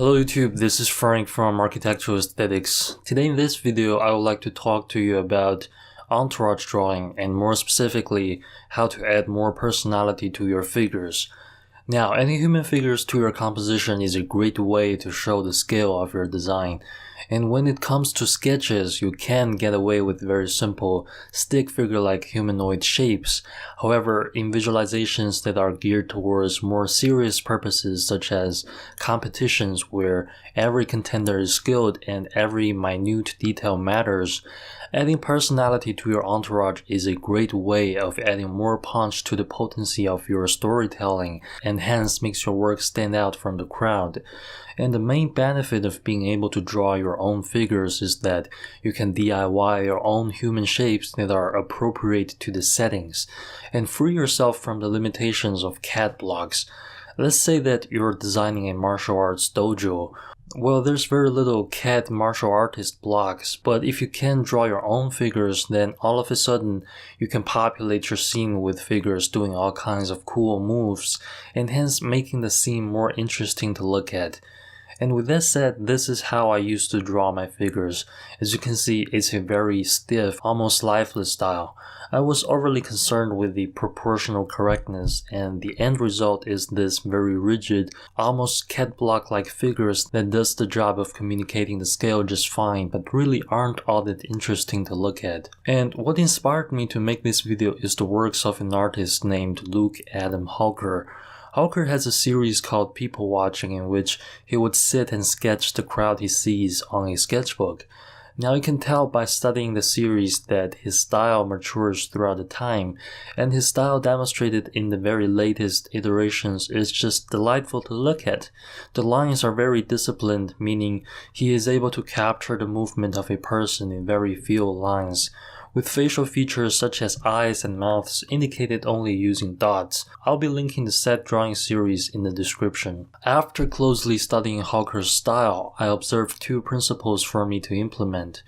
Hello YouTube, this is Frank from Architectural Aesthetics. Today in this video I would like to talk to you about entourage drawing and more specifically how to add more personality to your figures. Now, adding human figures to your composition is a great way to show the scale of your design. And when it comes to sketches, you can get away with very simple stick figure-like humanoid shapes. However, in visualizations that are geared towards more serious purposes such as competitions where every contender is skilled and every minute detail matters, adding personality to your entourage is a great way of adding more punch to the potency of your storytelling and hence makes your work stand out from the crowd. And the main benefit of being able to draw your own figures is that you can DIY your own human shapes that are appropriate to the settings and free yourself from the limitations of CAD blocks. Let's say that you're designing a martial arts dojo. Well, there's very little CAD martial artist blocks, but if you can draw your own figures, then all of a sudden you can populate your scene with figures doing all kinds of cool moves, and hence making the scene more interesting to look at. And with that said, this is how I used to draw my figures. As you can see, it's a very stiff, almost lifeless style. I was overly concerned with the proportional correctness, and the end result is this very rigid, almost CAD block-like figures that does the job of communicating the scale just fine, but really aren't all that interesting to look at. And what inspired me to make this video is the works of an artist named Luke Adam Hawker. Hawker has a series called People Watching in which he would sit and sketch the crowd he sees on a sketchbook. Now you can tell by studying the series that his style matures throughout the time, and his style demonstrated in the very latest iterations is just delightful to look at. The lines are very disciplined, meaning he is able to capture the movement of a person in very few lines, with facial features such as eyes and mouths indicated only using dots. I'll be linking the set drawing series in the description. After closely studying Hawker's style, I observed two principles for me to implement.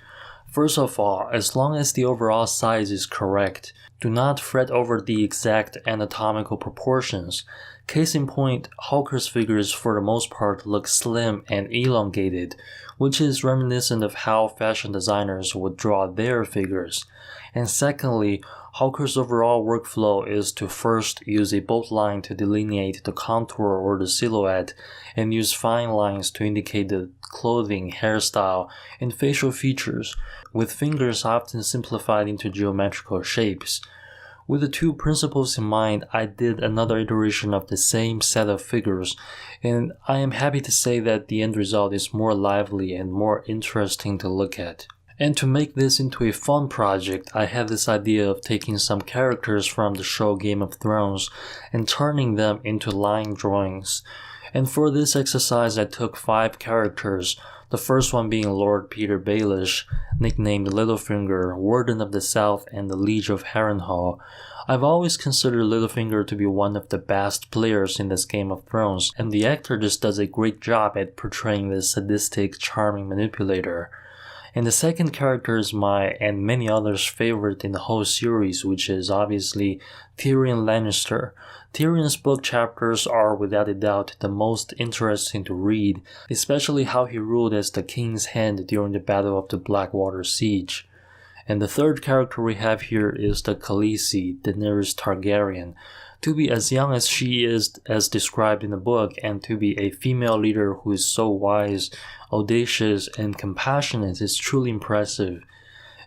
First of all, as long as the overall size is correct, do not fret over the exact anatomical proportions. Case in point, Hawker's figures for the most part look slim and elongated, which is reminiscent of how fashion designers would draw their figures. And secondly, Hawker's overall workflow is to first use a bolt line to delineate the contour or the silhouette, and use fine lines to indicate the clothing, hairstyle, and facial features, with fingers often simplified into geometrical shapes. With the two principles in mind, I did another iteration of the same set of figures, and I am happy to say that the end result is more lively and more interesting to look at. And to make this into a fun project, I had this idea of taking some characters from the show Game of Thrones and turning them into line drawings. And for this exercise I took 5 characters, the first one being Lord Peter Baelish, nicknamed Littlefinger, Warden of the South and the Liege of Harrenhal. I've always considered Littlefinger to be one of the best players in this Game of Thrones, and the actor just does a great job at portraying this sadistic, charming manipulator. And the second character is my and many others' favorite in the whole series, which is obviously Tyrion Lannister. Tyrion's book chapters are without a doubt the most interesting to read, especially how he ruled as the King's Hand during the Battle of the Blackwater Siege. And the third character we have here is the Khaleesi, Daenerys Targaryen. To be as young as she is as described in the book, and to be a female leader who is so wise, audacious, and compassionate is truly impressive.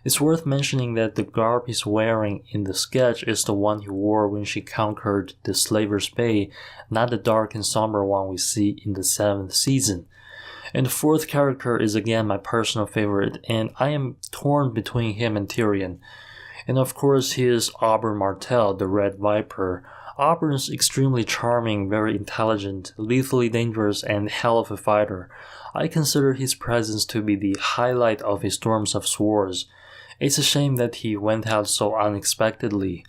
It's worth mentioning that the garb he's wearing in the sketch is the one he wore when she conquered the Slaver's Bay, not the dark and somber one we see in the 7th season. And the fourth character is again my personal favorite, and I am torn between him and Tyrion. And of course he is Oberyn Martell, the Red Viper. Oberyn's extremely charming, very intelligent, lethally dangerous, and hell of a fighter. I consider his presence to be the highlight of a Storms of Swords. It's a shame that he went out so unexpectedly.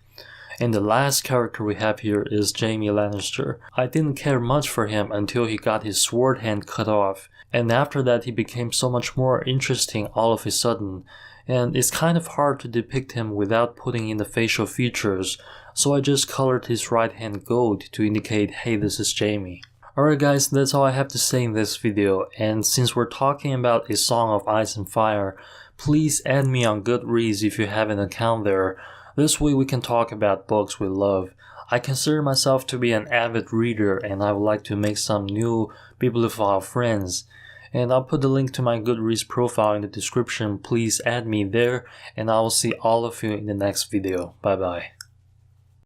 And the last character we have here is Jaime Lannister. I didn't care much for him until he got his sword hand cut off, and after that he became so much more interesting all of a sudden. And it's kind of hard to depict him without putting in the facial features, so I just colored his right hand gold to indicate, hey, this is Jaime. Alright guys, that's all I have to say in this video, and since we're talking about A Song of Ice and Fire, please add me on Goodreads if you have an account there. This way we can talk about books we love. I consider myself to be an avid reader and I would like to make some new bibliophile friends. And I'll put the link to my Goodreads profile in the description. Please add me there and I will see all of you in the next video. Bye bye.